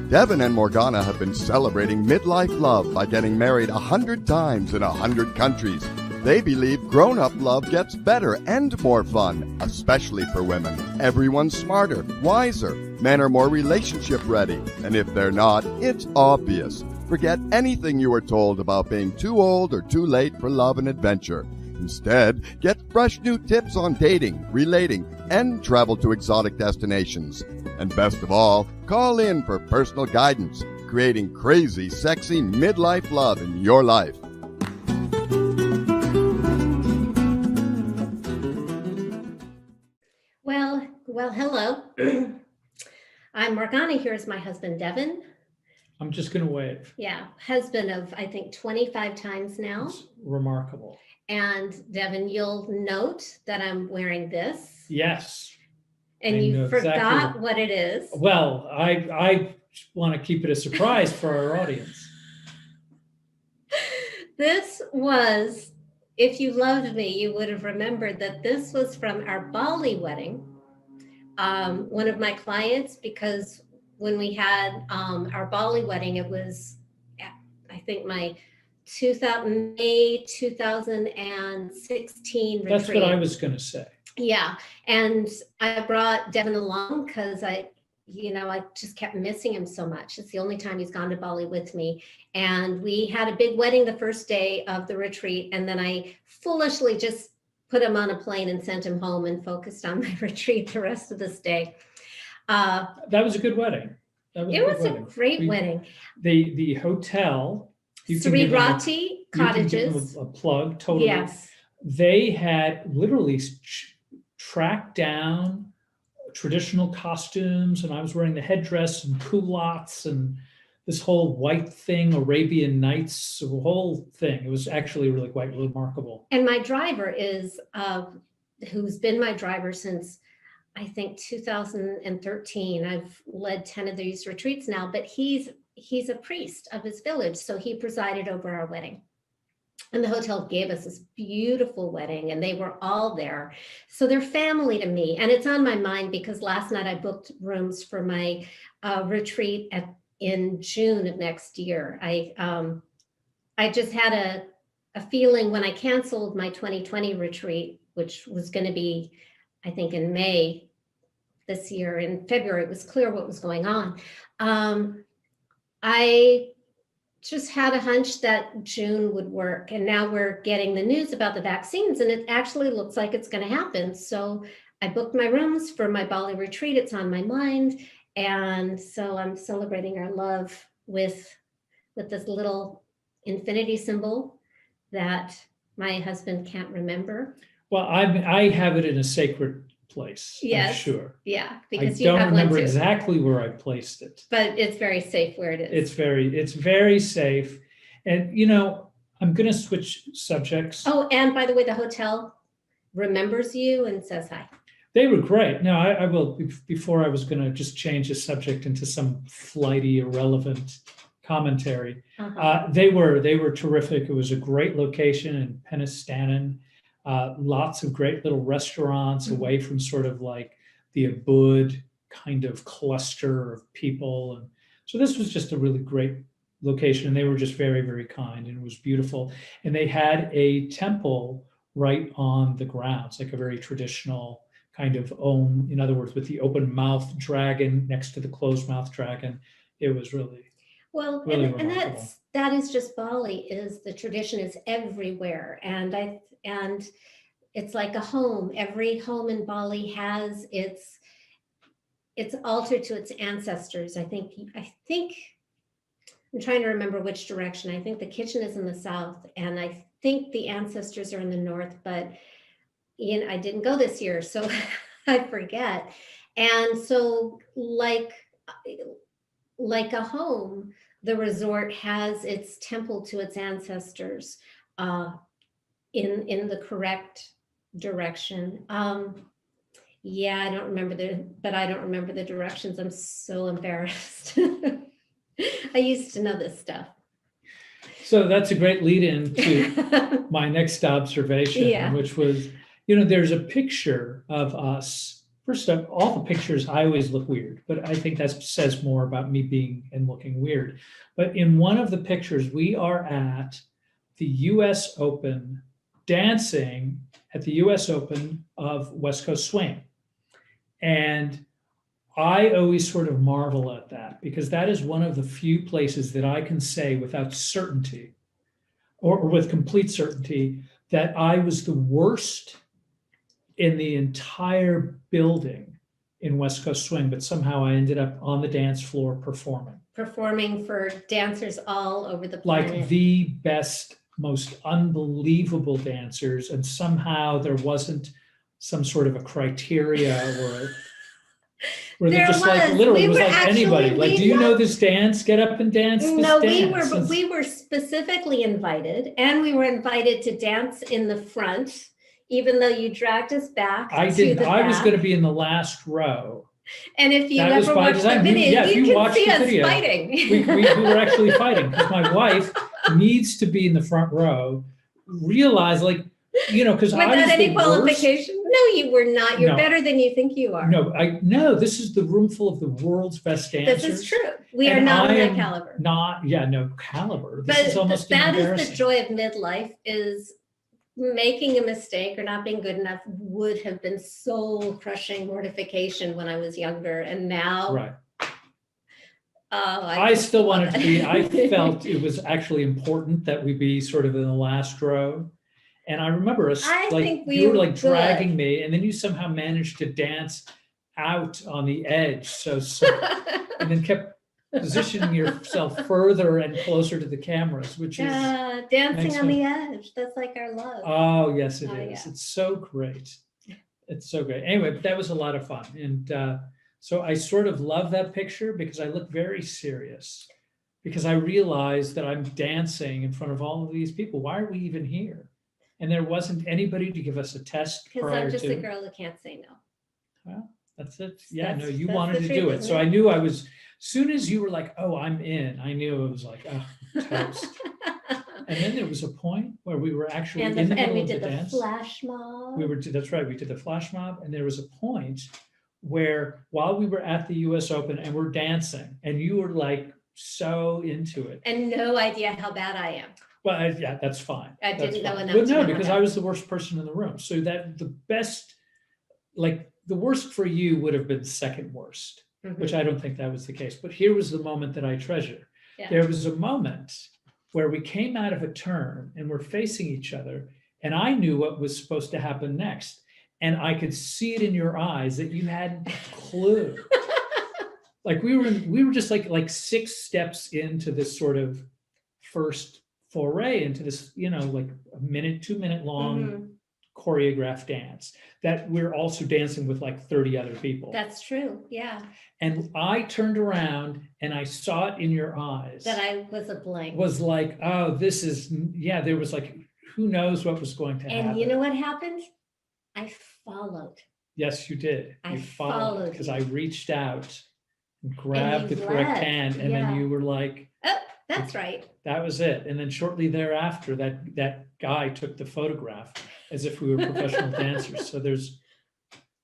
Devin and Morgana have been celebrating midlife love by getting married 100 times in 100 countries. They believe grown-up love gets better and more fun, especially for women. Everyone's smarter, wiser. Men are more relationship ready. And if they're not, it's obvious. Forget anything you were told about being too old or too late for love and adventure. Instead, get fresh new tips on dating, relating, and travel to exotic destinations. And best of all, call in for personal guidance, creating crazy, sexy midlife love in your life. Well, hello. I'm Morgana. Here's my husband, Devin. I'm just going to wave. Yeah, husband of, I think, 25 times now. It's remarkable. And Devin, you'll note that I'm wearing this. Yes. And you forgot what it is. Well, I want to keep it a surprise for our audience. This was, if you loved me, you would have remembered that this was from our Bali wedding. One of my clients, because when we had our Bali wedding, it was, I think, my May 2016 retreat. That's what I was going to say. Yeah. And I brought Devin along because I just kept missing him so much. It's the only time he's gone to Bali with me. And we had a big wedding the first day of the retreat. And then I foolishly just put him on a plane and sent him home and focused on my retreat the rest of this day. That was a good wedding. It was a great wedding. The hotel, Sri Rati Cottages. You can give them a plug, totally. Yes. They had literally tracked down traditional costumes, and I was wearing the headdress and culottes and this whole white thing, Arabian Nights, the whole thing. It was actually really quite remarkable. And my driver is, who's been my driver since, I think, 2013. I've led 10 of these retreats now, but he's a priest of his village. So he presided over our wedding. And the hotel gave us this beautiful wedding, and they were all there. So they're family to me. And it's on my mind because last night I booked rooms for my retreat in June of next year. I just had a feeling when I canceled my 2020 retreat, which was going to be, I think, in May this year. In February, it was clear what was going on. I just had a hunch that June would work. And now we're getting the news about the vaccines, and it actually looks like it's going to happen. So I booked my rooms for my Bali retreat. It's on my mind. And so I'm celebrating our love with this little infinity symbol that my husband can't remember. Well, I have it in a sacred place. Yes. I'm sure. Yeah. Because I don't remember exactly where I placed it. But it's very safe where it is. It's very safe. And, I'm going to switch subjects. Oh, and by the way, the hotel remembers you and says hi. They were great. No, I will, before I was going to just change the subject into some flighty, irrelevant commentary. They were terrific. It was a great location in Penisthanan. Lots of great little restaurants away from sort of like the Ubud kind of cluster of people. And so this was just a really great location. And they were just very, very kind, and it was beautiful. And they had a temple right on the grounds, like a very traditional kind of in other words, with the open mouth dragon next to the closed mouth dragon. It was really, well, really and remarkable. that is just Bali. Is the tradition is everywhere, and it's like a home. Every home in Bali has its altar to its ancestors. I think I'm trying to remember which direction. I think the kitchen is in the south, and I think the ancestors are in the north, but I didn't go this year, so I forget. And so like a home, the resort has its temple to its ancestors in the correct direction. Yeah, I don't remember the directions. I'm so embarrassed. I used to know this stuff. So that's a great lead in to my next observation, which was, there's a picture of us first of all the pictures, I always look weird, but I think that says more about me being and looking weird. But in one of the pictures, we are at the US Open, dancing at the US Open of West Coast Swing. And I always sort of marvel at that, because that is one of the few places that I can say without certainty or with complete certainty that I was the worst in the entire building in West Coast Swing, but somehow I ended up on the dance floor performing. Performing for dancers all over the planet. Like the best, most unbelievable dancers, and somehow there wasn't some sort of a criteria or where they're just like literally it was like anybody. Like, do you know this dance? Get up and dance this No, dance. but we were specifically invited, and we were invited to dance in the front, even though you dragged us back. I didn't. I was going to be in the last row. And if you ever watch the video, you can see us fighting. We were actually fighting because my wife needs to be in the front row. Realize, like, you know, because I was without any qualification. Worst. No, you were not. You're better than you think you are. No, this is the room full of the world's best dancers. This is true. We are not on that caliber. No caliber. This is almost that is the joy of midlife, is making a mistake or not being good enough would have been soul crushing mortification when I was younger. And now, right. I still wanted to be, I felt it was actually important that we be sort of in the last row. And I remember us, you were like dragging me, and then you somehow managed to dance out on the edge. So and then kept positioning yourself further and closer to the cameras, which is dancing on the edge. That's like our love. Oh, yes, it is. Yeah. It's so great. It's so great. Anyway, but that was a lot of fun. And so I sort of love that picture because I look very serious, because I realized that I'm dancing in front of all of these people. Why are we even here? And there wasn't anybody to give us a test. Because I'm just a girl who can't say no. Well, that's it. Yeah, no, you wanted to do it. So I knew I was, soon as you were like, oh, I'm in, I knew it was like, oh, toast. And then there was a point where we were actually in the middle of the dance. And we did the flash mob. That's right, we did the flash mob. And there was a point where while we were at the US Open and we're dancing, and you were like so into it. And no idea how bad I am. Well, yeah, that's fine. I didn't know enough. But no, because I was the worst person in the room. So that the best, like the worst for you would have been second worst, which I don't think that was the case. But here was the moment that I treasure. Yeah. There was a moment where we came out of a turn and we're facing each other, and I knew what was supposed to happen next. And I could see it in your eyes that you hadn't a clue. Like we were just like 6 steps into this sort of first foray into this, you know, like a 2-minute long choreographed dance that we're also dancing with like 30 other people. That's true. Yeah. And I turned around and I saw it in your eyes. That I was a blank. Was like, oh, this is, yeah, there was like, who knows what was going to happen. And you know what happened? I followed. Yes, you did. You followed because I reached out and grabbed the correct hand, and then you were like, oh, that's right. That was it. And then shortly thereafter, that guy took the photograph as if we were professional dancers.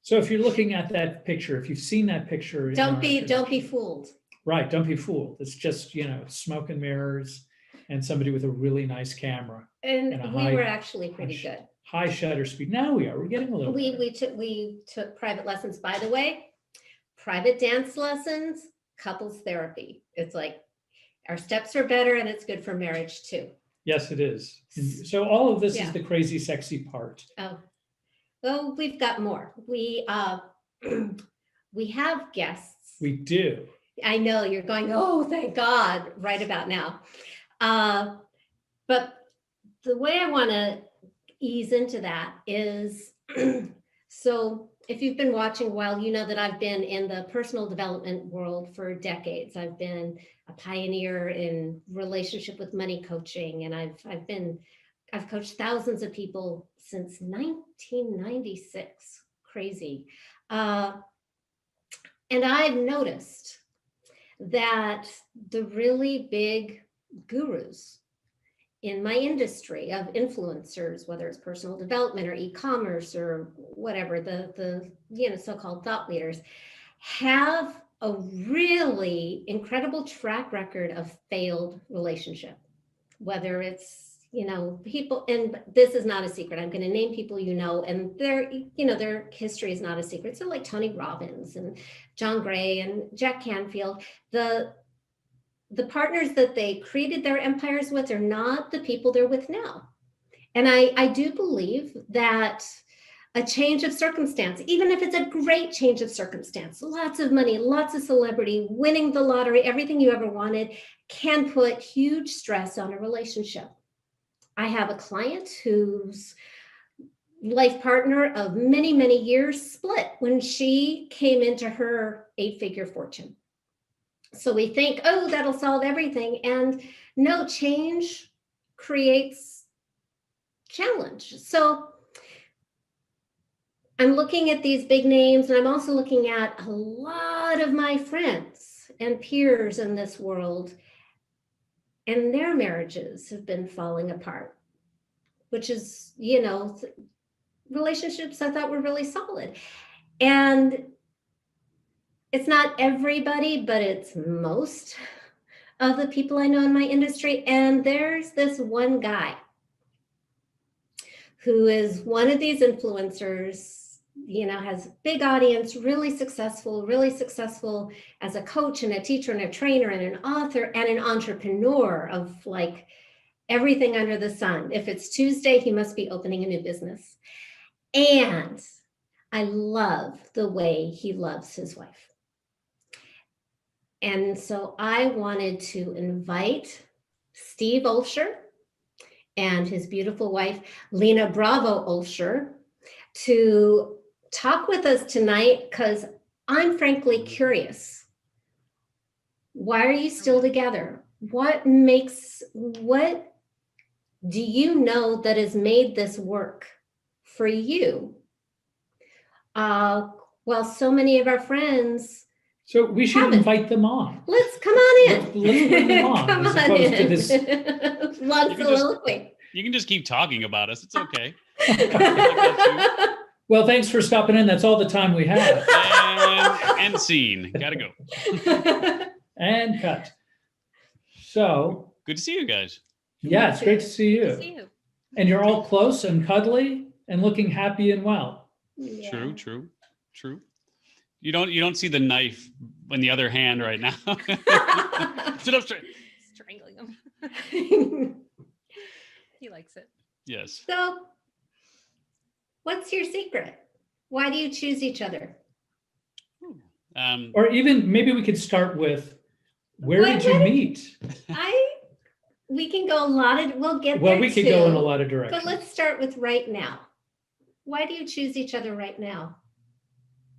So if you're looking at that picture, if you've seen that picture, don't be fooled. Right, don't be fooled. It's just, you know, smoke and mirrors and somebody with a really nice camera. And we were actually pretty good. High shutter speed. Now we are. We're getting a little. We took private lessons. By the way, private dance lessons, couples therapy. It's like our steps are better, and it's good for marriage too. Yes, it is. And so all of this is the crazy, sexy part. Oh, well, we've got more. We have guests. We do. I know you're going, oh, thank God, right about now. But the way I want to ease into that is, so if you've been watching a while, you know that I've been in the personal development world for decades. I've been a pioneer in relationship with money coaching, and I've coached thousands of people since 1996. Crazy. And I've noticed that the really big gurus in my industry of influencers, whether it's personal development or e-commerce or whatever, the so-called thought leaders, have a really incredible track record of failed relationship, whether it's people, and this is not a secret. I'm going to name people and their history is not a secret. So like Tony Robbins and John Gray and Jack Canfield, the partners that they created their empires with are not the people they're with now. And I do believe that a change of circumstance, even if it's a great change of circumstance, lots of money, lots of celebrity, winning the lottery, everything you ever wanted, can put huge stress on a relationship. I have a client whose life partner of many, many years split when she came into her 8-figure fortune. So we think, oh, that'll solve everything. And no, change creates challenge. So I'm looking at these big names, and I'm also looking at a lot of my friends and peers in this world, and their marriages have been falling apart, which is, relationships I thought were really solid. And it's not everybody, but it's most of the people I know in my industry. And there's this one guy who is one of these influencers, has a big audience, really successful as a coach and a teacher and a trainer and an author and an entrepreneur of like everything under the sun. If it's Tuesday, he must be opening a new business. And I love the way he loves his wife. And so I wanted to invite Steve Olsher and his beautiful wife, Lena Bravo Olsher, to talk with us tonight, because I'm frankly curious. Why are you still together? What do you know that has made this work for you? Well, so many of our friends. So we should invite them on. Let's come on in. Let's bring them on. Come as on opposed in. to this. Long soliloquy. You can just keep talking about us. It's okay. Well, thanks for stopping in. That's all the time we have. And scene. Gotta go. And cut. So. Good to see you guys. Yeah, it's great to see you. Good to see you. And you're all close and cuddly and looking happy and well. Yeah. True. You don't see the knife in the other hand right now. Sit up straight. Strangling him. He likes it. Yes. So, what's your secret? Why do you choose each other? Or even maybe we could start with, where did you meet? We can go we'll get there. Well, we could go in a lot of directions. But let's start with right now. Why do you choose each other right now?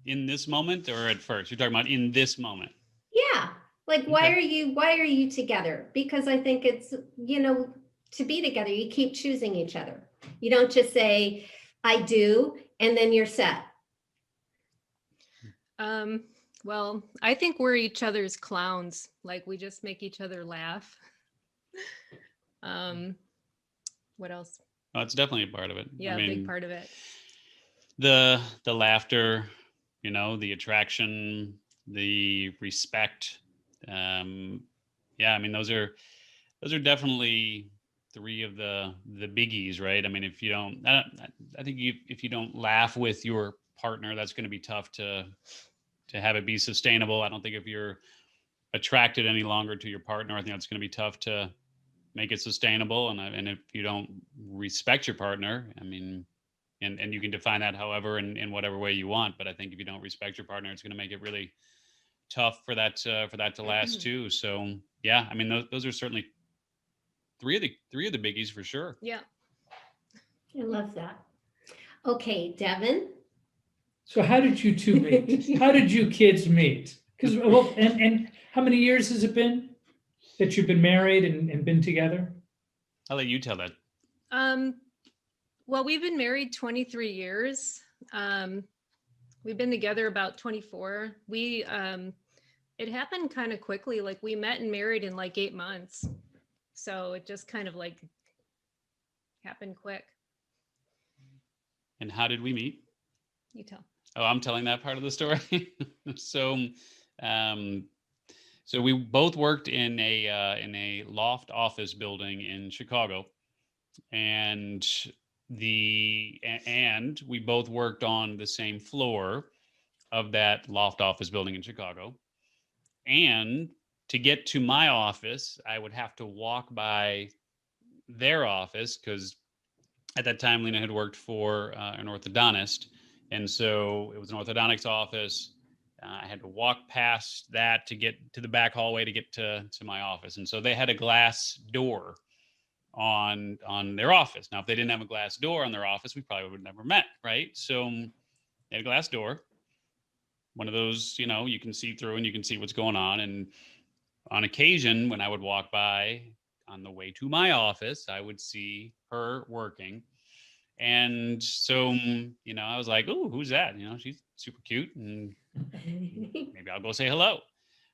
In this moment or at first? You're talking about in this moment. Yeah. Like, why are you together? Because I think it's, to be together, you keep choosing each other. You don't just say, I do, and then you're set. Well, I think we're each other's clowns. Like, we just make each other laugh. What else? Oh, it's definitely a part of it. Yeah, a big part of it. The laughter, the attraction, the respect. Yeah, I mean, those are definitely three of the biggies, right? I mean, if you don't, I think if you don't laugh with your partner, that's going to be tough to have it be sustainable. I don't think if you're attracted any longer to your partner, I think that's going to be tough to make it sustainable. And if you don't respect your partner, I mean, and you can define that however in whatever way you want, but I think if you don't respect your partner, it's going to make it really tough for that to last too. So yeah, I mean, those are certainly three of the biggies for sure. Yeah. I love that. Okay, Devin. So how did you two meet? How did you kids meet? Because and how many years has it been that you've been married and been together? I'll let you tell that. Well, we've been married 23 years. We've been together about 24. It happened kind of quickly. Like, we met and married in like 8 months. So it just kind of like happened quick. And how did we meet? You tell. Oh, I'm telling that part of the story. So, so we both worked in a loft office building in Chicago, and we both worked on the same floor of that loft office building in Chicago. And to get to my office, I would have to walk by their office because at that time Lena had worked for an orthodontist, and so it was an orthodontics office. I had to walk past that to get to the back hallway to get to my office, and so they had a glass door on their office. Now, if they didn't have a glass door on their office, we probably would have never met, right? So they had a glass door, one of those, you can see through and you can see what's going on. And on occasion, when I would walk by on the way to my office, I would see her working. And so, I was like, "Oh, who's that? She's super cute, and maybe I'll go say hello."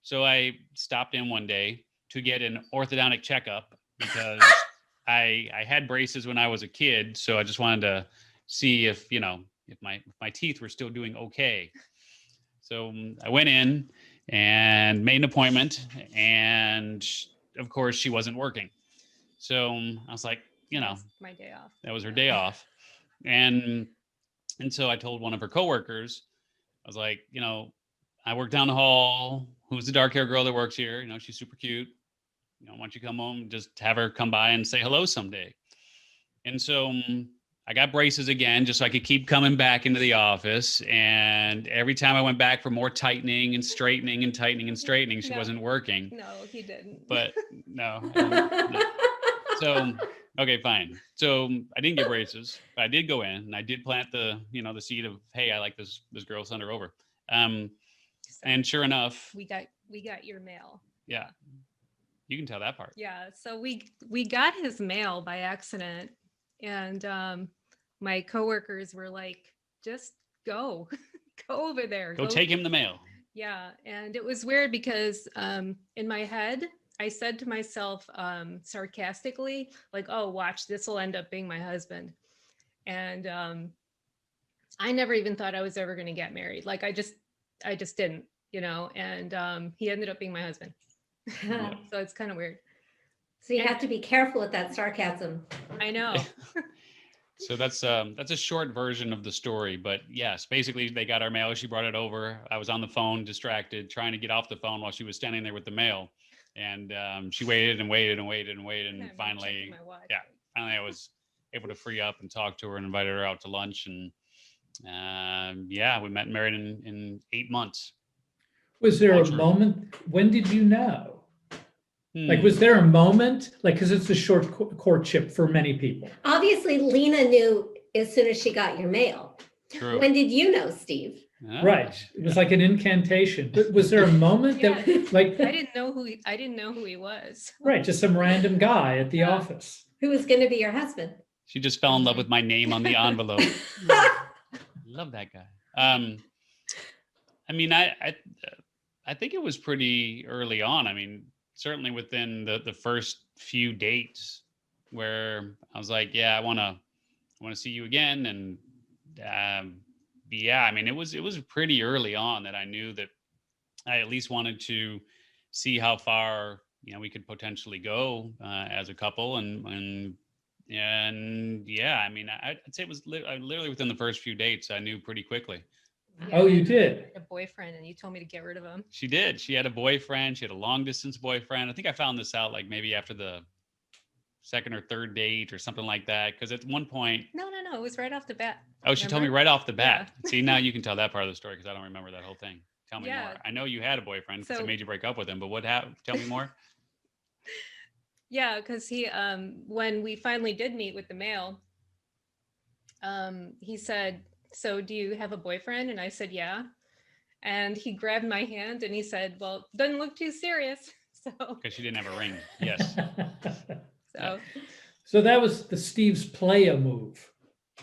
So I stopped in one day to get an orthodontic checkup because I had braces when I was a kid. So I just wanted to see if my teeth were still doing okay. So I went in and made an appointment, and of course she wasn't working. So I was like, That's my day off. that was her day off. And so I told one of her coworkers, I was like, I work down the hall. Who's the dark hair girl that works here? She's super cute. Why don't you come home, just have her come by and say hello someday. And so I got braces again, just so I could keep coming back into the office. And every time I went back for more tightening and straightening and tightening and straightening, she wasn't working. No, he didn't. But no. So, okay, fine. So I didn't get braces, but I did go in and I did plant the seed of, hey, I like this girl, send her over. And sure enough, we got your mail. Yeah. You can tell that part. Yeah. So we got his mail by accident, and my coworkers were like, just go over there. Go take him the mail. Yeah. And it was weird because in my head, I said to myself sarcastically, like, oh, watch, this will end up being my husband. And I never even thought I was ever going to get married. Like, I just didn't, and he ended up being my husband. So it's kind of weird. So you have to be careful with that sarcasm. I know. So that's a short version of the story, but yes, basically they got our mail. She brought it over. I was on the phone, distracted, trying to get off the phone while she was standing there with the mail. And she waited and waited and waited and waited. And finally I was able to free up and talk to her and invited her out to lunch. And we met and married in 8 months. Was there a moment? When did you know? Like, was there a moment? Like, because it's a short courtship for many people. Obviously, Lena knew as soon as she got your mail. True. When did you know, Steve? Oh. Right. It was like an incantation. But was there a moment that, like, I didn't know who he was. right, just some random guy at the office. Who was going to be your husband? She just fell in love with my name on the envelope. Love that guy. I mean, I think it was pretty early on. I mean, certainly within the first few dates where I was like, yeah, I want to see you again. And I mean, it was pretty early on that I knew that I at least wanted to see how far, we could potentially go as a couple. And yeah, I mean, I'd say it was literally within the first few dates, I knew pretty quickly. Yeah, Oh, you did? a boyfriend, and you told me to get rid of him. She did. She had a boyfriend. She had a long distance boyfriend. I think I found this out like maybe after the second or third date or something like that. Because at one point, No, it was right off the bat. oh, she told me Remember? right off the bat. Yeah. See, now you can tell that part of the story because I don't remember that whole thing. Tell me Yeah. more. I know you had a boyfriend because I So- made you break up with him, but what happened? Tell me more. Yeah, because he when we finally did meet with the mail, he said, "So do you have a boyfriend?" And I said, "Yeah." And he grabbed my hand and he said, "Well, doesn't look too serious." So Because she didn't have a ring. Yes. So that was the Steve's playa move.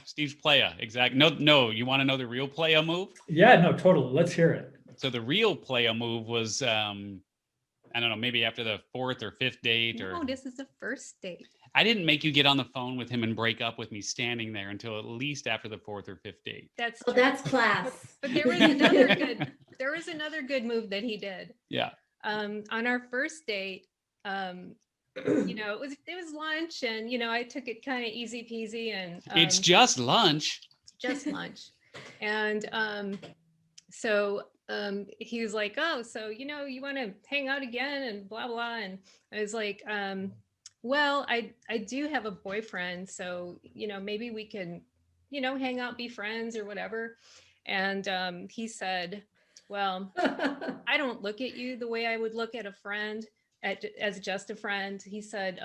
Steve's playa. Exactly. No. You want to know the real playa move? Yeah, no, totally. Let's hear it. So the real playa move was, I don't know, maybe after the fourth or fifth date or. no, this is the first date. I didn't make you get on the phone with him and break up with me standing there until at least after the 4th or 5th date. That's Oh, true. that's class. But there was another good move that he did. Yeah. On our first date, it was lunch, and I took it kind of easy peasy, and It's just lunch. just lunch. And so he was like, oh, so you want to hang out again and blah blah. And I was like, well, I do have a boyfriend, so maybe we can hang out, be friends or whatever. And he said, well, I don't look at you the way I would look at a friend, as just a friend. He said,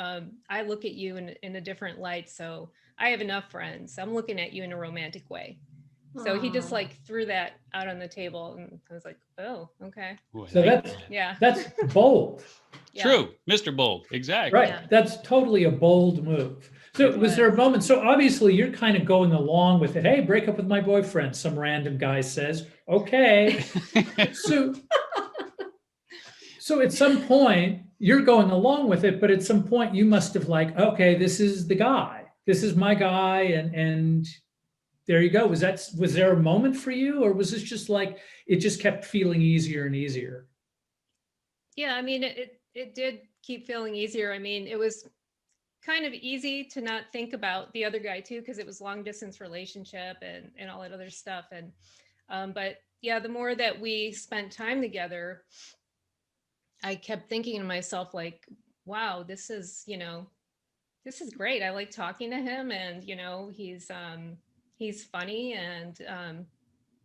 I look at you in a different light, so I have enough friends. I'm looking at you in a romantic way. So he just Aw. like threw that out on the table, and I was like, oh, okay. Ooh, I So like that's that. Yeah. that's bold, Yeah. True. Mr. Bold. Exactly. right? Yeah. That's totally a bold move. So It was there a was. moment? So obviously you're kind of going along with it. Hey, break up with my boyfriend. Some random guy says, okay. So at some point you're going along with it, but at some point you must have like, okay, this is the guy. This is my guy, and there you go. Was there a moment for you, or was this just like it just kept feeling easier and easier? Yeah, I mean, it did keep feeling easier. I mean, it was kind of easy to not think about the other guy too, because it was long distance relationship and all that other stuff. And but yeah, the more that we spent time together, I kept thinking to myself like, wow, this is great. I like talking to him, and he's funny, and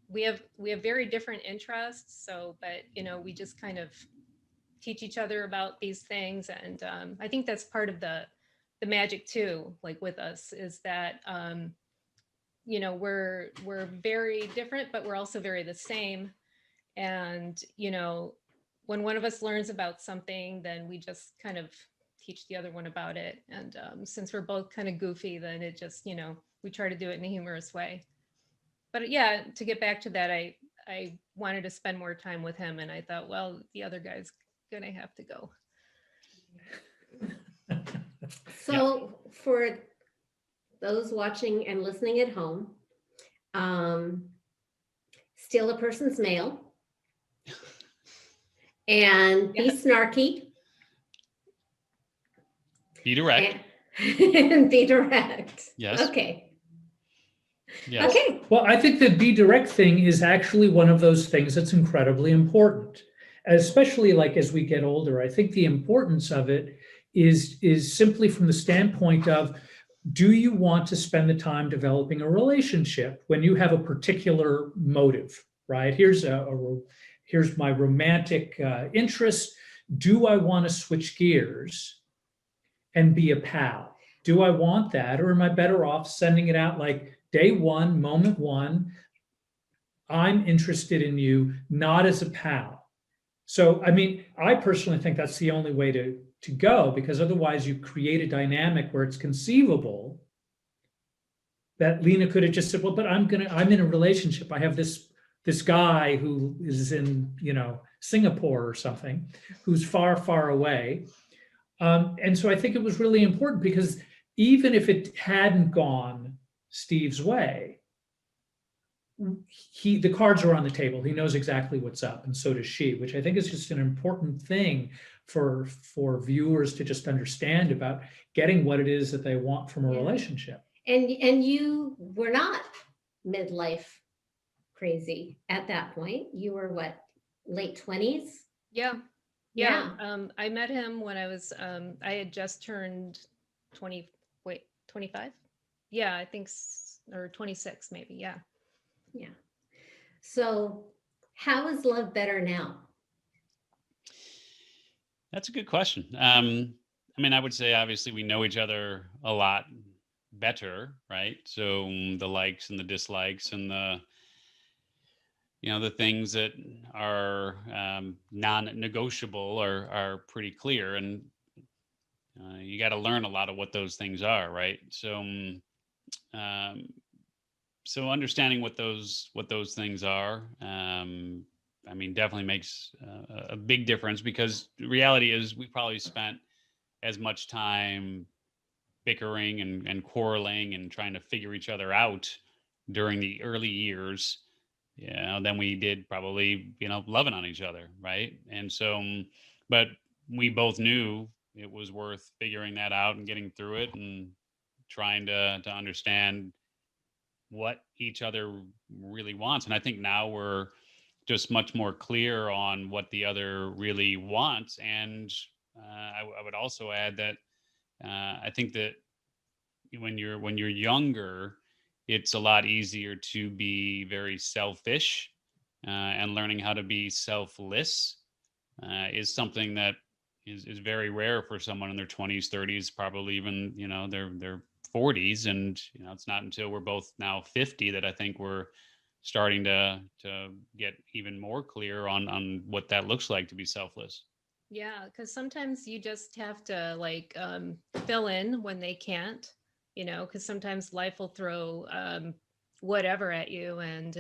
we have very different interests. So, but we just kind of teach each other about these things, and I think that's part of the magic too. Like with us, is that we're very different, but we're also very the same. And when one of us learns about something, then we just kind of teach the other one about it. And since we're both kind of goofy, then it just we try to do it in a humorous way. But yeah, to get back to that, I wanted to spend more time with him, and I thought, well, the other guy's gonna have to go. So for those watching and listening at home, steal a person's mail and be Yes. snarky Be direct. and be direct. Yes. Okay. Yes. Okay. Well, I think the be direct thing is actually one of those things that's incredibly important, especially like as we get older. I think the importance of it is simply from the standpoint of, do you want to spend the time developing a relationship when you have a particular motive, right? Here's my romantic interest. Do I want to switch gears and be a pal? Do I want that? Or am I better off sending it out like day one, moment one, I'm interested in you, not as a pal? So, I mean, I personally think that's the only way to go, because otherwise you create a dynamic where it's conceivable that Lena could have just said, well, but I'm in a relationship. I have this guy who is in, Singapore or something, who's far, far away. And so I think it was really important, because even if it hadn't gone Steve's way, the cards are on the table. He knows exactly what's up, and so does she, which I think is just an important thing for viewers to just understand about getting what it is that they want from a Yeah. relationship. And you were not midlife crazy at that point. You were what, late 20s? Yeah. I met him when I was I had just turned 25. Yeah, I think or 26 maybe. Yeah. Yeah. So how is love better now? That's a good question. I mean, I would say obviously we know each other a lot better, right? So the likes and the dislikes and the things that are non-negotiable are pretty clear, and you got to learn a lot of what those things are, right? So so understanding what those things are, I mean, definitely makes a big difference, because the reality is we probably spent as much time bickering and quarreling and trying to figure each other out during the early years, than we did probably, loving on each other, right? And so, but we both knew it was worth figuring that out and getting through it and trying to understand what each other really wants. And I think now we're just much more clear on what the other really wants. And I would also add that I think that when you're younger, it's a lot easier to be very selfish, and learning how to be selfless is something that is very rare for someone in their 20s, 30s, probably even their 40s. And it's not until we're both now 50 that I think we're starting to get even more clear on what that looks like to be selfless. Yeah, because sometimes you just have to like fill in when they can't, because sometimes life will throw whatever at you, and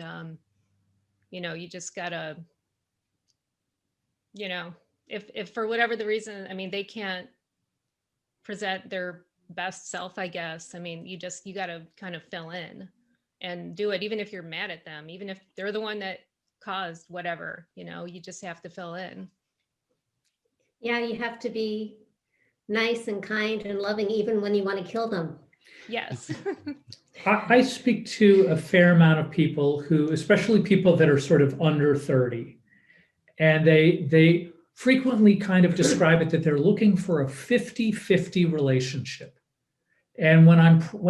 you just gotta, if for whatever the reason, I mean, they can't present their best self, I guess. I mean, you gotta kind of fill in and do it, even if you're mad at them, even if they're the one that caused whatever, you just have to fill in. Yeah, you have to be nice and kind and loving even when you want to kill them. Yes. I speak to a fair amount of people who, especially people that are sort of under 30, and they frequently kind of describe it that they're looking for a 50-50 relationship. And when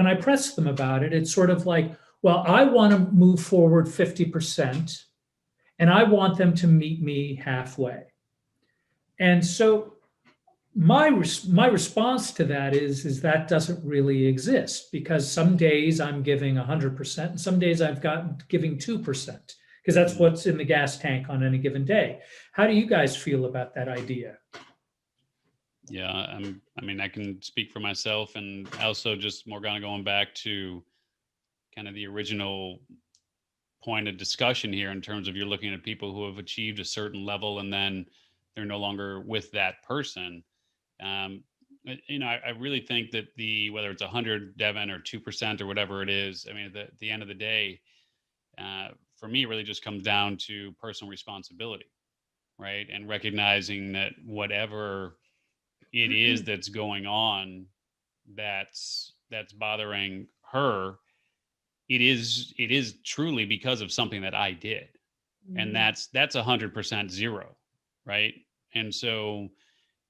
I press them about it, it's sort of like, well, I want to move forward 50%, and I want them to meet me halfway. And so my response to that is that doesn't really exist, because some days I'm giving 100% and some days I've got giving 2%, because that's what's in the gas tank on any given day. How do you guys feel about that idea? Yeah, I mean, I can speak for myself, and also just Morgana, going back to kind of the original point of discussion here in terms of you're looking at people who have achieved a certain level and then they're no longer with that person. I really think that whether it's 100, Devin, or 2% or whatever it is, I mean, at the end of the day, for me, it really just comes down to personal responsibility, right? And recognizing that whatever it is that's going on, that's bothering her, it is truly because of something that I did, and that's 100% zero, right? And so,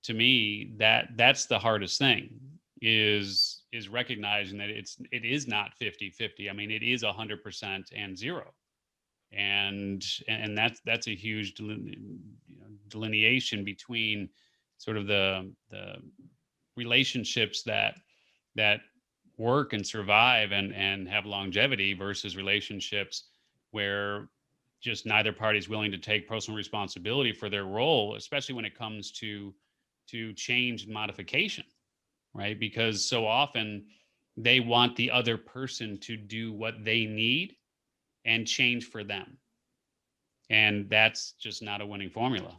to me, that's the hardest thing is recognizing that it is not 50-50. I mean, it is 100% and zero. And that's a huge delineation between sort of the relationships that work and survive and have longevity versus relationships where just neither party is willing to take personal responsibility for their role, especially when it comes to change and modification, right? Because so often they want the other person to do what they need and change for them. And that's just not a winning formula.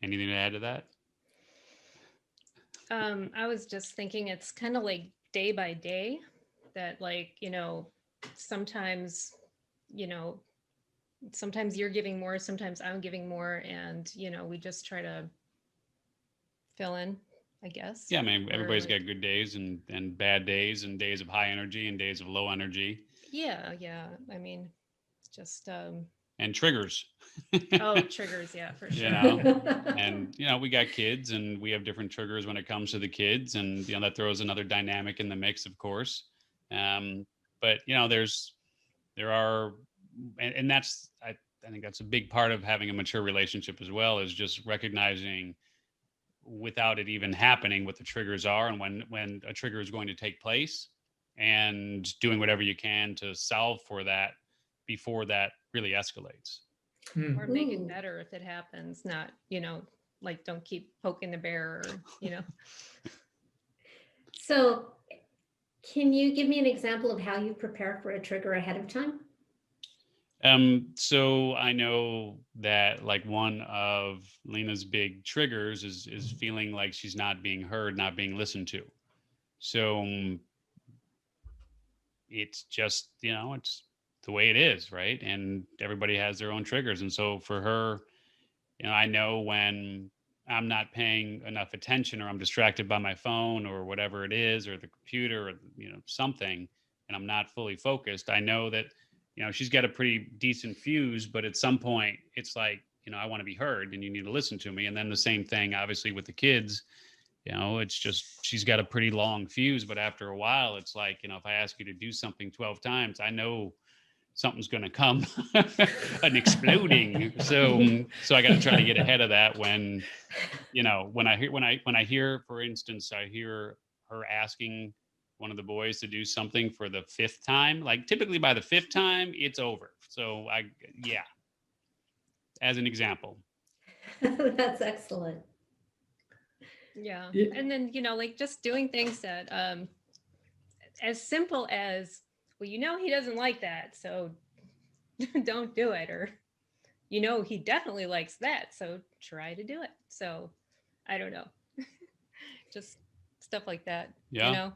Anything to add to that? I was just thinking it's kind of like day by day that, like, sometimes, sometimes you're giving more, sometimes I'm giving more, and we just try to fill in, I guess. Yeah, I mean, everybody's like, got good days and bad days, and days of high energy and days of low energy. Yeah. I mean, just and triggers. Oh, triggers, yeah, for sure. And we got kids, and we have different triggers when it comes to the kids, and that throws another dynamic in the mix, of course. But there are, and that's I think that's a big part of having a mature relationship as well, is just recognizing without it even happening what the triggers are and when a trigger is going to take place, and doing whatever you can to solve for that before that really escalates. Or make it better if it happens, not, like, don't keep poking the bear, or. So can you give me an example of how you prepare for a trigger ahead of time? So I know that like one of Lena's big triggers is feeling like she's not being heard, not being listened to. So it's just, it's the way it is, right? And everybody has their own triggers. And so for her, I know when I'm not paying enough attention or I'm distracted by my phone or whatever it is, or the computer or, something, and I'm not fully focused, I know that, she's got a pretty decent fuse, but at some point it's like, I want to be heard and you need to listen to me. And then the same thing, obviously, with the kids, it's just, she's got a pretty long fuse, but after a while, it's like, if I ask you to do something 12 times, I know something's going to come an exploding. So I got to try to get ahead of that when, when I hear, for instance, I hear her asking one of the boys to do something for the 5th time, like typically by the 5th time, it's over. So yeah, as an example. That's excellent. Yeah. Yeah. And then, like just doing things that as simple as, well, he doesn't like that, so don't do it. Or, he definitely likes that, so try to do it. So I don't know. Just stuff like that, Yeah.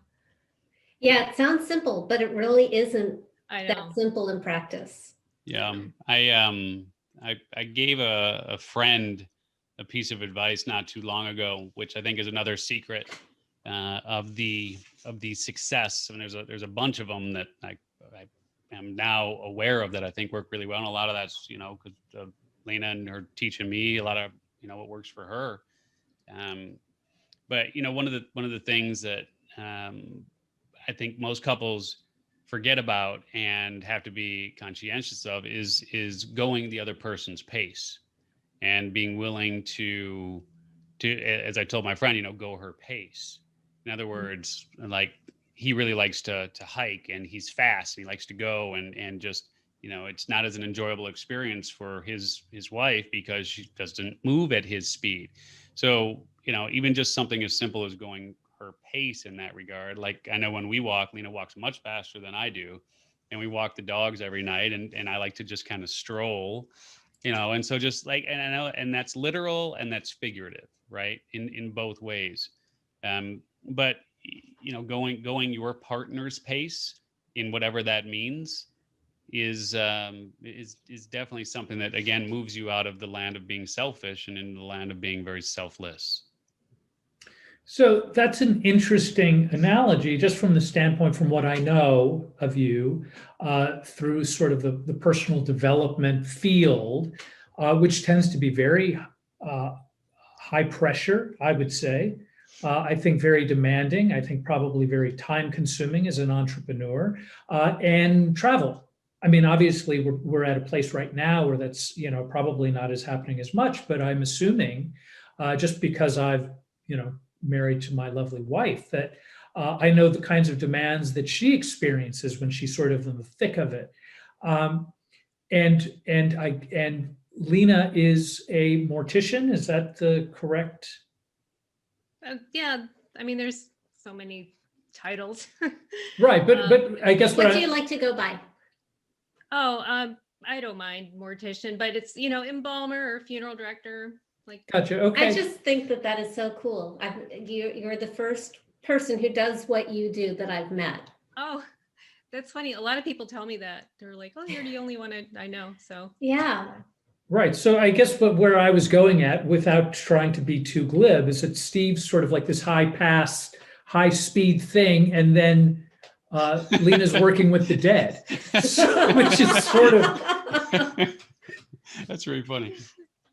Yeah, it sounds simple, but it really isn't I know. that simple in practice. Yeah. I gave a friend a piece of advice not too long ago, which I think is another secret of the success. And there's a bunch of them that I am now aware of that I think work really well. And a lot of that's, because Lena and her teaching me a lot of, what works for her. But one of the things that I think most couples forget about and have to be conscientious of is going the other person's pace and being willing to, as I told my friend, go her pace. In other words, like he really likes to hike and he's fast and he likes to go and just, it's not as an enjoyable experience for his wife because she doesn't move at his speed. So, even just something as simple as going her pace in that regard. Like I know when we walk, Lena walks much faster than I do. And we walk the dogs every night and I like to just kind of stroll, and so just like, and I know, and that's literal and that's figurative, right? In both ways. But going your partner's pace in whatever that means is definitely something that again moves you out of the land of being selfish and into the land of being very selfless. So that's an interesting analogy, just from the standpoint from what I know of you through sort of the personal development field, which tends to be very high pressure, I would say. I think very demanding. I think probably very time consuming as an entrepreneur, and travel. I mean, obviously, we're at a place right now where that's probably not as happening as much, but I'm assuming just because I've married to my lovely wife that I know the kinds of demands that she experiences when she's sort of in the thick of it. And Lena is a mortician. Is that the correct? Yeah, I mean, there's so many titles. Right, but I guess what do you like to go by? Oh, I don't mind mortician, but it's embalmer or funeral director. Like, gotcha. Okay. I just think that is so cool. You're the first person who does what you do that I've met. Oh, that's funny. A lot of people tell me that. They're like, "Oh, you're the only one I know." So yeah. Right. So I guess where I was going at, without trying to be too glib, is that Steve's sort of like this high pass, high speed thing, and then Lena's working with the dead, which is sort of. That's very funny.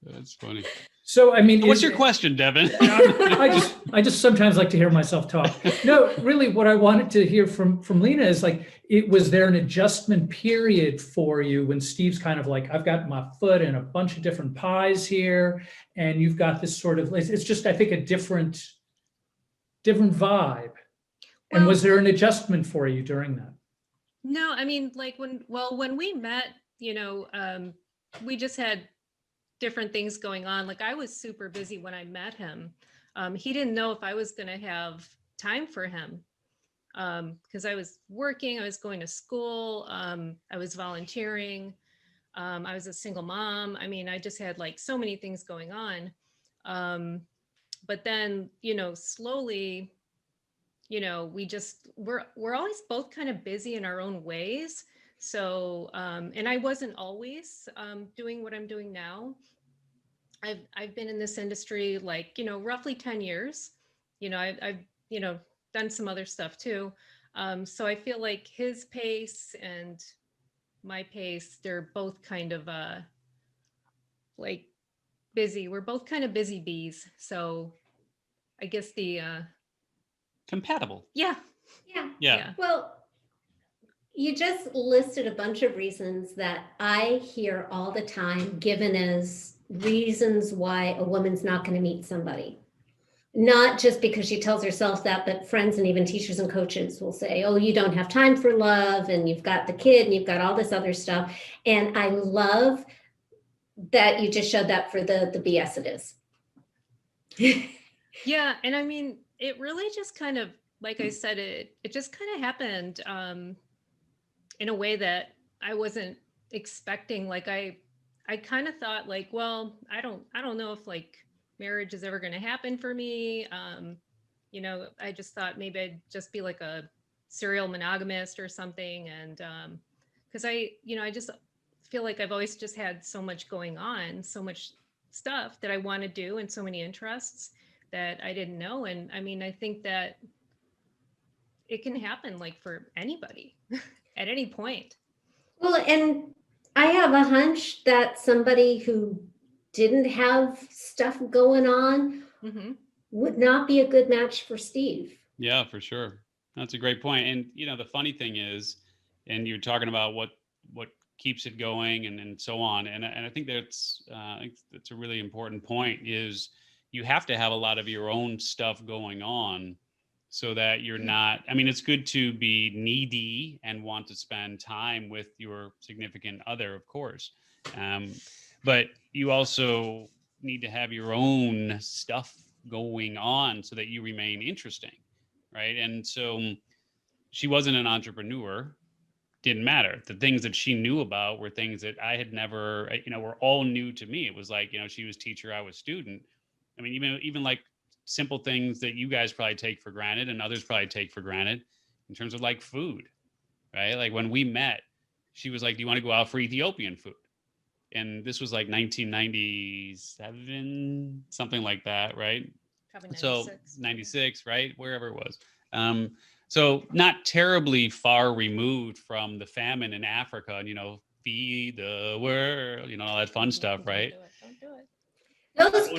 That's funny. So, I mean, what's your question, Devin? I just sometimes like to hear myself talk. No, really, what I wanted to hear from Lena is like, was there an adjustment period for you when Steve's kind of like, I've got my foot in a bunch of different pies here, and you've got this sort of, it's just, I think, a different vibe. And was there an adjustment for you during that? No, I mean, like when we met, we just had different things going on. Like I was super busy when I met him. He didn't know if I was going to have time for him because I was working, I was going to school, I was volunteering. I was a single mom. I mean, I just had like so many things going on. But then, slowly, we're always both kind of busy in our own ways. So, and I wasn't always doing what I'm doing now. I've been in this industry like, roughly 10 years. I've done some other stuff too. So I feel like his pace and my pace, they're both kind of like busy. We're both kind of busy bees. So I guess Compatible. yeah. Yeah. Yeah. Well, you just listed a bunch of reasons that I hear all the time given as reasons why a woman's not going to meet somebody. Not just because she tells herself that, but friends and even teachers and coaches will say, oh, you don't have time for love, and you've got the kid, and you've got all this other stuff. And I love that you just showed that for the BS it is. Yeah. And I mean, it really just kind of, like I said, it just kind of happened in a way that I wasn't expecting. Like I kind of thought like, well, I don't know if like marriage is ever going to happen for me. I just thought maybe I'd just be like a serial monogamist or something. And because I just feel like I've always just had so much going on, so much stuff that I want to do and so many interests that I didn't know. And I mean, I think that it can happen like for anybody at any point. Well, and I have a hunch that somebody who didn't have stuff going on Mm-hmm. would not be a good match for Steve. Yeah, for sure. That's a great point. And the funny thing is, and you're talking about what keeps it going and so on. And I think that's a really important point is you have to have a lot of your own stuff going on so that you're not, I mean, it's good to be needy and want to spend time with your significant other, of course. But you also need to have your own stuff going on so that you remain interesting, right? And so she wasn't an entrepreneur, didn't matter. The things that she knew about were things that I had never, were all new to me. It was like, she was teacher, I was student. I mean, even like simple things that you guys probably take for granted and others probably take for granted in terms of like food, right? Like when we met, she was like, do you want to go out for Ethiopian food? And this was like 1997, something like that, right? Probably 96. So 96, right? Wherever it was. So not terribly far removed from the famine in Africa and, feed the world, all that fun stuff, right? Don't do it. Those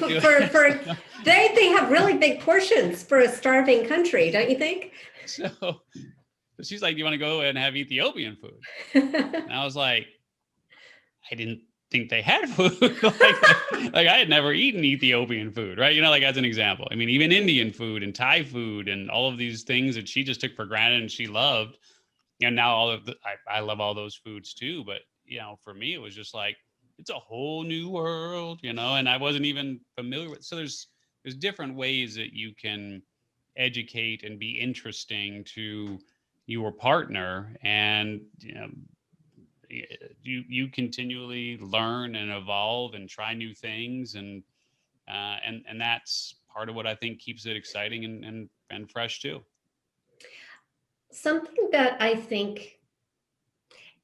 they have really big portions for a starving country, don't you think? So she's like, do you want to go and have Ethiopian food? And I was like, I didn't think they had food. like I had never eaten Ethiopian food, right? Like as an example. I mean, even Indian food and Thai food and all of these things that she just took for granted and she loved. And now I love all those foods too. But, for me, it was just like, it's a whole new world, and I wasn't even familiar with. So there's different ways that you can educate and be interesting to your partner. And, you continually learn and evolve and try new things. And that's part of what I think keeps it exciting and fresh too. Something that I think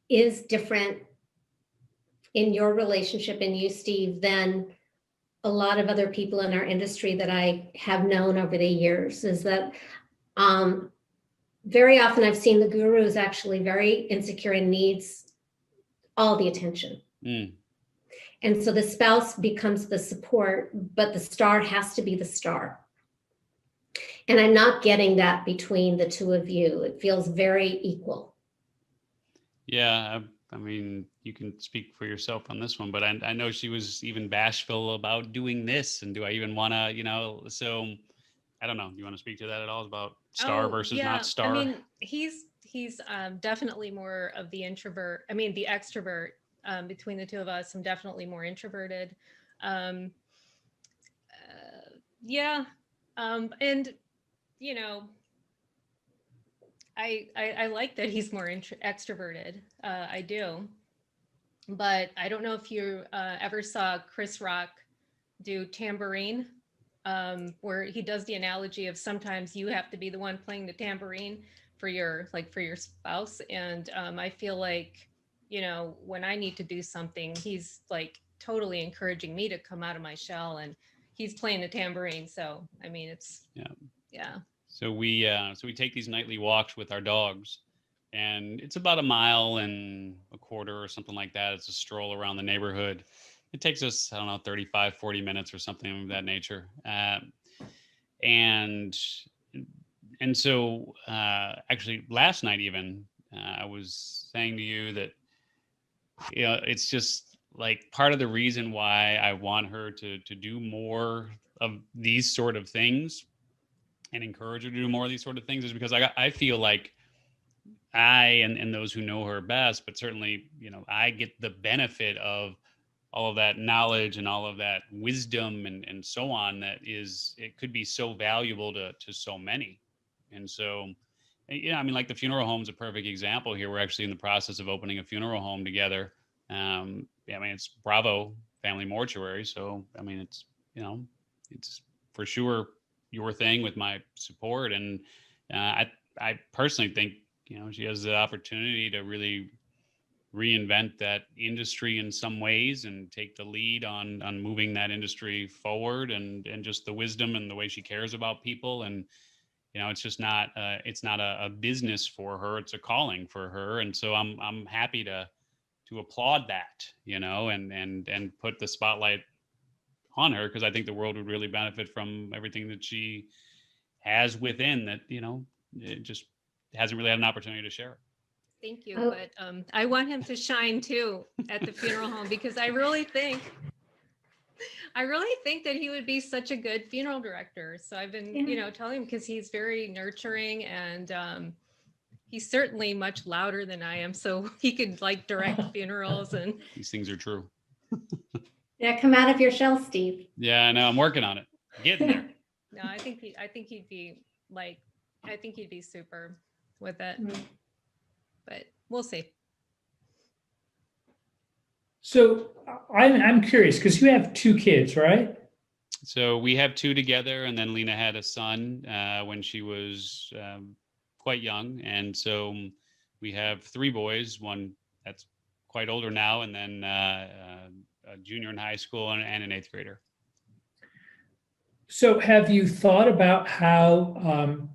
is different in your relationship and you, Steve, than a lot of other people in our industry that I have known over the years is that very often I've seen the guru is actually very insecure and needs all the attention. Mm. And so the spouse becomes the support, but the star has to be the star. And I'm not getting that between the two of you. It feels very equal. Yeah, I mean, you can speak for yourself on this one, but I know she was even bashful about doing this. And do I even want to, so I don't know. Do you want to speak to that at all about star versus not star? I mean, he's definitely more of the introvert. I mean, the extrovert between the two of us. I'm definitely more introverted. And, I like that he's more extroverted. I do. but I don't know if you ever saw Chris Rock do tambourine, where he does the analogy of sometimes you have to be the one playing the tambourine for your spouse. And I feel like, you know, when I need to do something, he's like totally encouraging me to come out of my shell, and he's playing the tambourine. So I mean, it's yeah. So we take these nightly walks with our dogs, and it's about a mile and a quarter or something like that. It's a stroll around the neighborhood. It takes us, I don't know, 35, 40 minutes or something of that nature. And so actually last night even, I was saying to you that, you know, it's just like part of the reason why I want her to do more of these sort of things and encourage her to do more of these sort of things is because I feel like and those who know her best, but certainly, you know, I get the benefit of all of that knowledge and all of that wisdom and so on, that is, it could be so valuable to so many. And so, I mean, like the funeral home's a perfect example here. We're actually in the process of opening a funeral home together. I mean, it's Bravo Family Mortuary. So, I mean, it's, you know, it's for sure your thing with my support. And I personally think, you know, she has the opportunity to really reinvent that industry in some ways and take the lead on moving that industry forward, and just the wisdom and the way she cares about people. And, you know, it's just not it's not a business for her, it's a calling for her. And so I'm happy to applaud that, you know, and put the spotlight on her, because I think the world would really benefit from everything that she has within that, you know, it just hasn't really had an opportunity to share. Thank you. Oh. But I want him to shine too at the funeral home, because I really think that he would be such a good funeral director. So I've been, you know, telling him, because he's very nurturing, and he's certainly much louder than I am. So he could like direct funerals, and These things are true. Yeah, come out of your shell, Steve. Yeah, I know. I'm working on it. Getting there. no, I think he'd be like, I think he'd be super with it. But we'll see. So I'm curious, because you have 2 kids, right? So we have 2 together, and then Lena had a son when she was quite young. And so we have 3 boys, one that's quite older now, and then a junior in high school and an 8th grader. So have you thought about how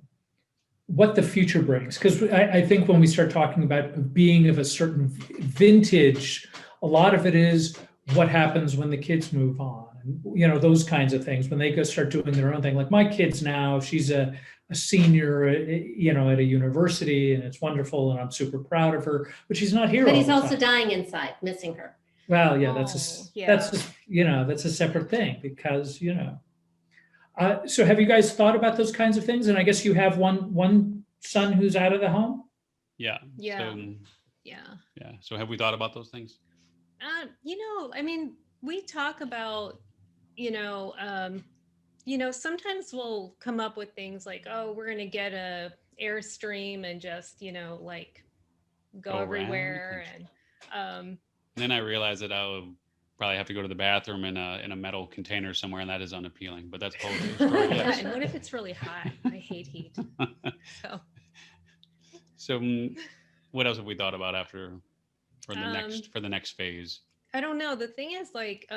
what the future brings? Because I think when we start talking about being of a certain vintage, a lot of it is what happens when the kids move on, and, you know, those kinds of things, when they go start doing their own thing. Like my kids now, she's a senior, you know, at a university, and it's wonderful, and I'm super proud of her, but she's not here But all he's the also time. dying inside, missing her. Well, yeah, Yeah. that's you know, that's a separate thing, because, you know. So have you guys thought about those kinds of things? And I guess you have one son who's out of the home. Yeah. Yeah. So, Yeah. So have we thought about those things? You know, I mean, we talk about, you know, sometimes we'll come up with things like, oh, we're going to get a Airstream and just, you know, like go everywhere. And then I realized that I would probably have to go to the bathroom in a metal container somewhere, and that is unappealing. But that's poetry. yeah, and what if it's really hot? I hate heat. So what else have we thought about for the next phase? I don't know. The thing is, like,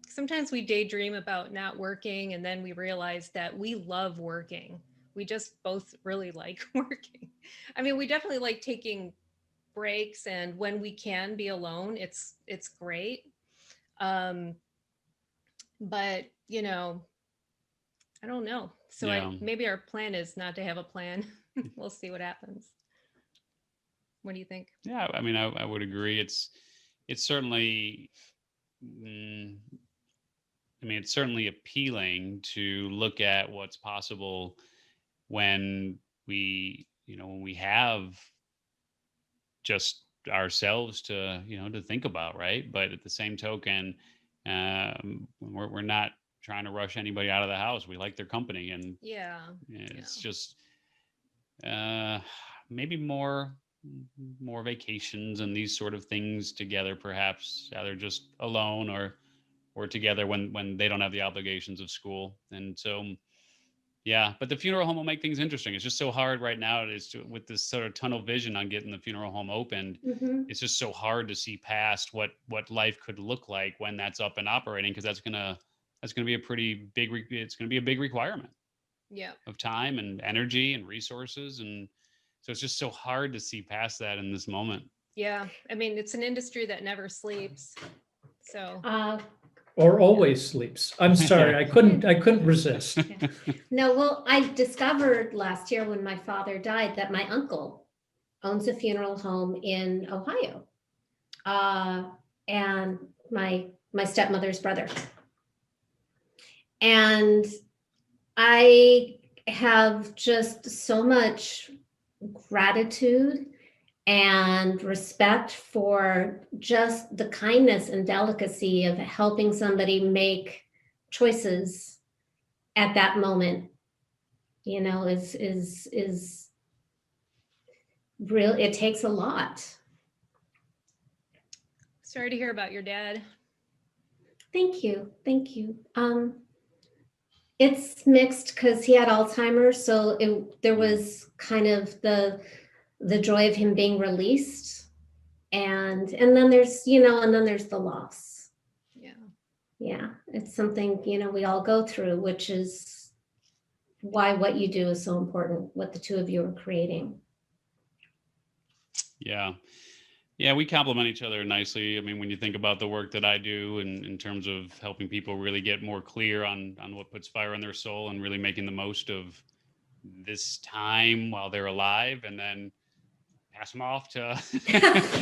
sometimes we daydream about not working, and then we realize that we love working. We just both really like working. I mean, we definitely like taking breaks, and when we can be alone, it's great. But, you know, I don't know. So maybe our plan is not to have a plan. We'll see what happens. What do you think? Yeah, I mean, I would agree. It's certainly, it's certainly appealing to look at what's possible when we have just ourselves to think about, right? But at the same token, we're not trying to rush anybody out of the house. We like their company, and it's just maybe more more vacations and these sort of things together, perhaps either just alone or together when they don't have the obligations of school. And so, yeah, but the funeral home will make things interesting. It's just so hard right now. With this sort of tunnel vision on getting the funeral home opened. Mhm. It's just so hard to see past what life could look like when that's up and operating, because that's gonna be a pretty big. It's gonna be a big requirement Yeah. of time and energy and resources, and so it's just so hard to see past that in this moment. Yeah. I mean, it's an industry that never sleeps. So Or always sleeps. I'm sorry, I couldn't resist. no, well, I discovered last year when my father died that my uncle owns a funeral home in Ohio, and my stepmother's brother. And I have just so much gratitude and respect for just the kindness and delicacy of helping somebody make choices at that moment. You know, is real. It takes a lot. sorry to hear about your dad. Thank you. It's mixed because he had Alzheimer's, so there was kind of the joy of him being released, and then there's the loss. Yeah, it's something we all go through, which is why what you do is so important, what the two of you are creating. Yeah, we complement each other nicely. I mean, when you think about the work that I do in terms of helping people really get more clear on what puts fire in their soul and really making the most of this time while they're alive, and then pass them off to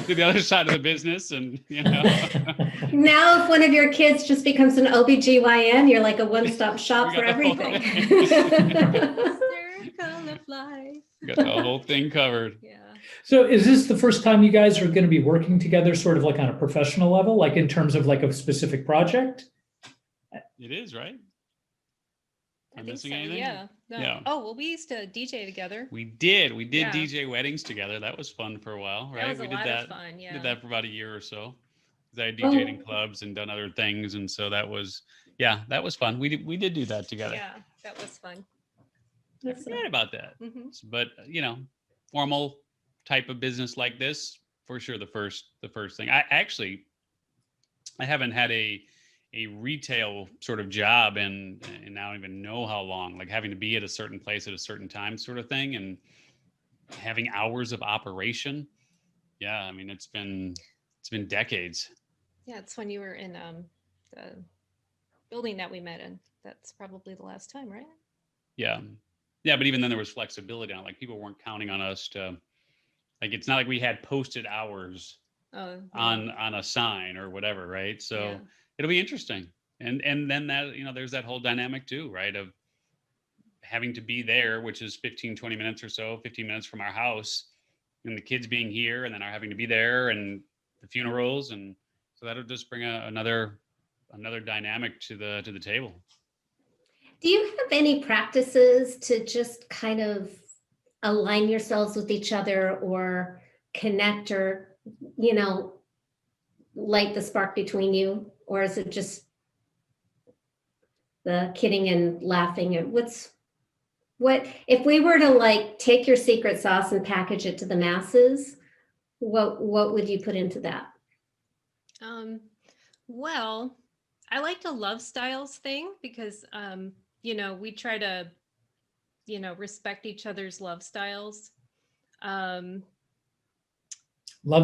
to the other side of the business. And Now if one of your kids just becomes an OBGYN, you're like a one-stop shop for everything. Circle of life. Got the whole thing covered. Yeah. So is this the first time you guys are going to be working together sort of like on a professional level, like in terms of like a specific project? It is, right? I Am I think missing so. anything? Yeah. No. Yeah. Oh, well, we used to DJ together. We did Yeah. DJ weddings together. That was fun for a while, right? That was We a did lot that. of fun. Yeah. Did that for about a year or so. 'Cause I had DJ'd in clubs and done other things, and so that was fun. We did do that together. Yeah, that was fun. I forgot about that. Mm-hmm. But formal type of business like this, for sure, the first thing. I haven't had a retail sort of job and I don't even know how long, like having to be at a certain place at a certain time sort of thing, and having hours of operation. Yeah, I mean it's been decades. Yeah, it's when you were in the building that we met in. That's probably the last time, right? Yeah, but even then there was flexibility on it. Like people weren't counting on us to, like, it's not like we had posted hours on a sign or whatever, right? So it'll be interesting. And then that, there's that whole dynamic too, right? Of having to be there, which is 15 minutes or so, 15 minutes from our house, and the kids being here, and then our having to be there, and the funerals, and so that'll just bring another dynamic to the table. Do you have any practices to just kind of align yourselves with each other or connect, or light the spark between you? Or is it just the kidding and laughing? And what if we were to like take your secret sauce and package it to the masses, what would you put into that? Well, I like the love styles thing because we try to respect each other's love styles. Love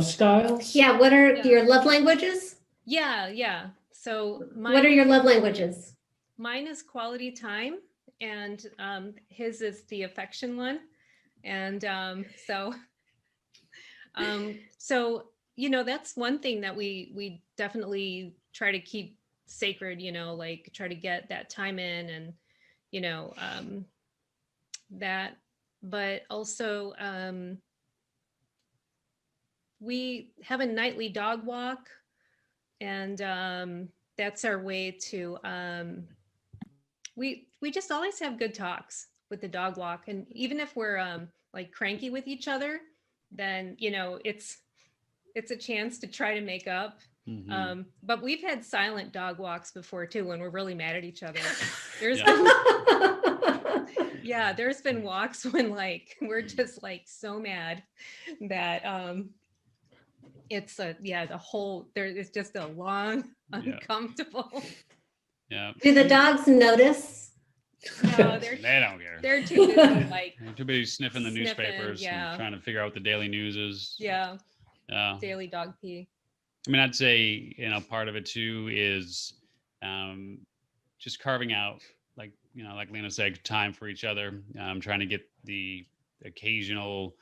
styles? Yeah, what are your love languages? Yeah. So what are your love languages? Mine is quality time, and his is the affection one. And so that's one thing that we definitely try to keep sacred, like try to get that time in, and that, but also we have a nightly dog walk, and that's our way to we just always have good talks with the dog walk. And even if we're like cranky with each other, then, you know, it's a chance to try to make up. Mhm. But we've had silent dog walks before too, when we're really mad at each other. There's Yeah. yeah, there's been walks when like we're just like so mad that it's the whole there is just a long Yeah. uncomfortable. Yeah. Do the dogs notice? No, they're They don't care. they're too busy like They're too busy sniffing the Sniffing, newspapers yeah. and trying to figure out what the daily news is. yeah, Yeah. daily dog pee. I mean, I'd say, part of it too is just carving out, like, like Lena said, time for each other. Trying to get the occasional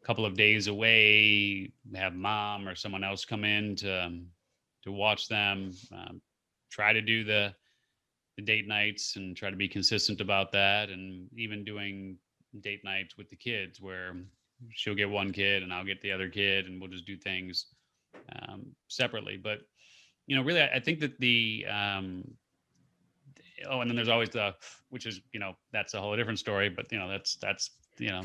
couple of days away, have mom or someone else come in to watch them. Try to do the date nights and try to be consistent about that, and even doing date nights with the kids where she'll get one kid and I'll get the other kid, and we'll just do things separately. But really, I think that and then there's always which is, that's a whole different story, but that's For that's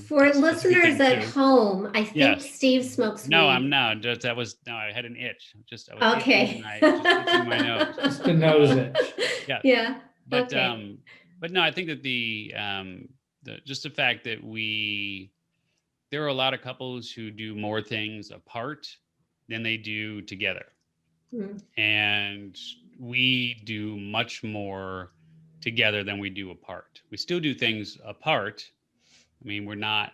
a good listeners thing, at too. home, I think Yes. Steve smokes No, weed. I'm not. I had an itch. I was Okay. itching my nose. Just the nose itch. Yeah. Yeah. But Okay. but no, I think that just the fact that there are a lot of couples who do more things apart than they do together. Mm. And we do much more together than we do apart. We still do things apart. I mean, we're not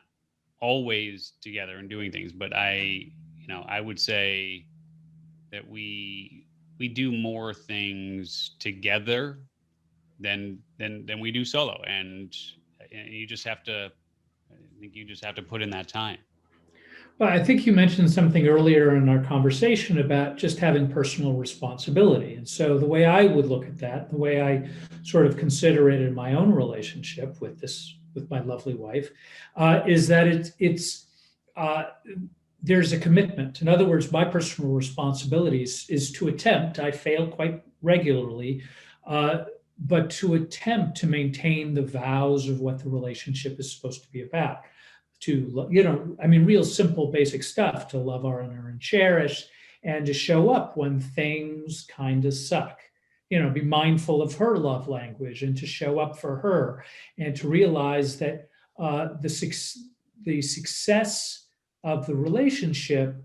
always together and doing things, but I would say that we do more things together than we do solo, and you just have to I think you just have to put in that time. Well, I think you mentioned something earlier in our conversation about just having personal responsibility. And so the way I would look at that, the way I sort of consider it in my own relationship with my lovely wife, is that there's a commitment. In other words, my personal responsibilities is to attempt, I fail quite regularly, but to attempt to maintain the vows of what the relationship is supposed to be about. Real simple, basic stuff: to love, honor, and cherish, and to show up when things kind of suck. Be mindful of her love language and to show up for her, and to realize that the success of the relationship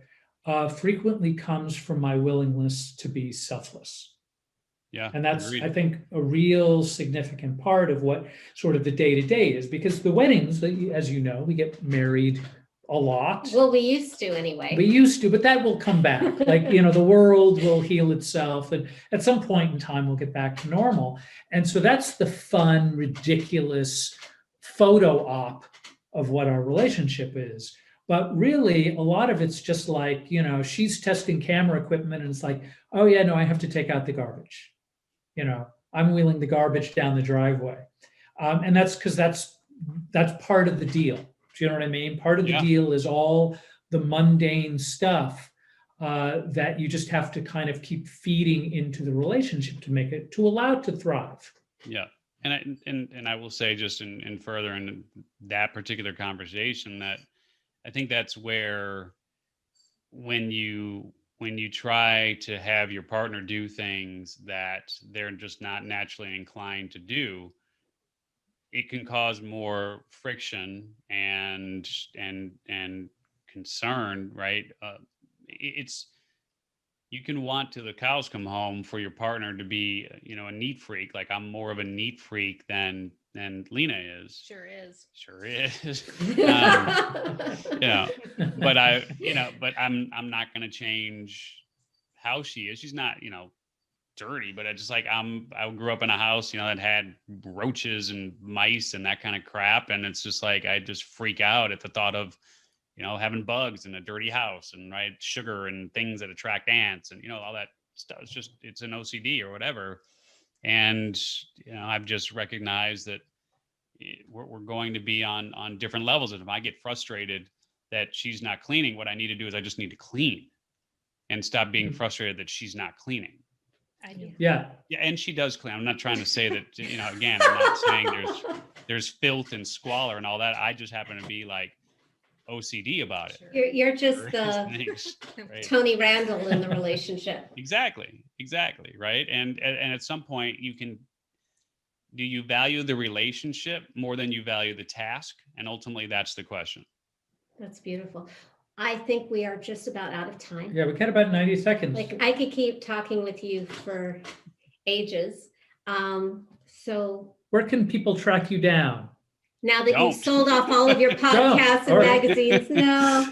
frequently comes from my willingness to be selfless. Yeah. And that's, agreed. I think, a real significant part of what sort of the day-to-day is, because the weddings, as you know, we get married a lot. Well, we used to anyway. We used to, but that will come back. The world will heal itself. And at some point in time, we'll get back to normal. And so that's the fun, ridiculous photo op of what our relationship is. But really, a lot of it's just like, she's testing camera equipment and it's like, oh yeah, no, I have to take out the garbage. I'm wheeling the garbage down the driveway. And that's because that's part of the deal. Do you know what I mean? Part of the deal is all the mundane stuff that you just have to kind of keep feeding into the relationship to allow it to thrive. Yeah. And I will say, just in further in that particular conversation, that I think that's where when you try to have your partner do things that they're just not naturally inclined to do, it can cause more friction and concern, right? You can want till the cows come home for your partner to be, a neat freak. Like, I'm more of a neat freak than Lena is. Sure is. But I'm not going to change how she is. She's not, dirty, but I just I grew up in a house, that had roaches and mice and that kind of crap. And it's just like, I just freak out at the thought of, having bugs in a dirty house, and sugar and things that attract ants and, all that stuff. It's an OCD or whatever. And, I've just recognized that we're going to be on different levels. And if I get frustrated that she's not cleaning, what I need to do is I just need to clean and stop being frustrated that she's not cleaning. I do. Yeah. Yeah, and she does clean. I'm not trying to say that, again, I'm not saying there's filth and squalor and all that. I just happen to be like, OCD about it. You're just Or the things, right? Tony Randall in the relationship. Exactly, right? And at some point do you value the relationship more than you value the task? And ultimately that's the question. That's beautiful. I think we are just about out of time. Yeah, we got about 90 seconds. Like I could keep talking with you for ages. So Where can people track you down? now that Don't. you've sold off all of your podcasts and All right. magazines, no.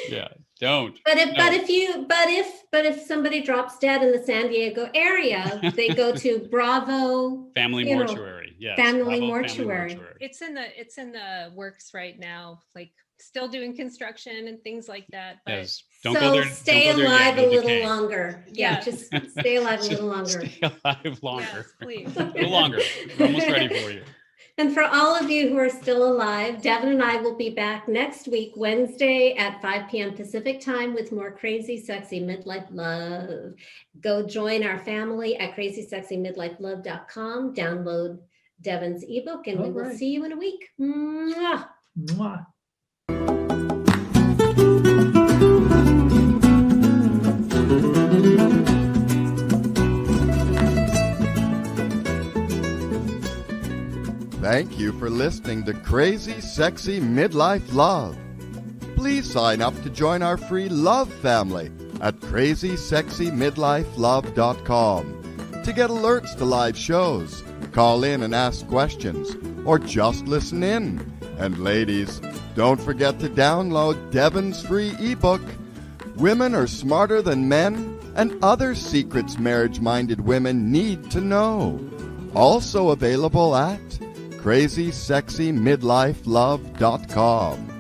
Yeah, don't. But No. if somebody drops dead in the San Diego area, they go to Bravo Family funeral. mortuary. Yes. Family Bravo mortuary. It's in the works right now, like still doing construction and things like that. But Yes. Don't so go there. stay don't go there alive yet. You'll a little decay. longer. Yeah, Yeah. just stay alive a little longer. Stay alive longer. yes, please. A little longer. We're almost ready for you. And for all of you who are still alive, Devin and I will be back next week, Wednesday at 5 p.m. Pacific time with more crazy, sexy midlife love. Go join our family at crazysexymidlifelove.com. Download Devin's ebook, and we will Alright. see you in a week. Mwah. Mwah. Thank you for listening to Crazy Sexy Midlife Love. Please sign up to join our free love family at crazysexymidlifelove.com to get alerts to live shows, call in and ask questions, or just listen in. And ladies, don't forget to download Devin's free ebook, Women Are Smarter Than Men and Other Secrets Marriage-Minded Women Need to Know. Also available at crazysexymidlifelove.com.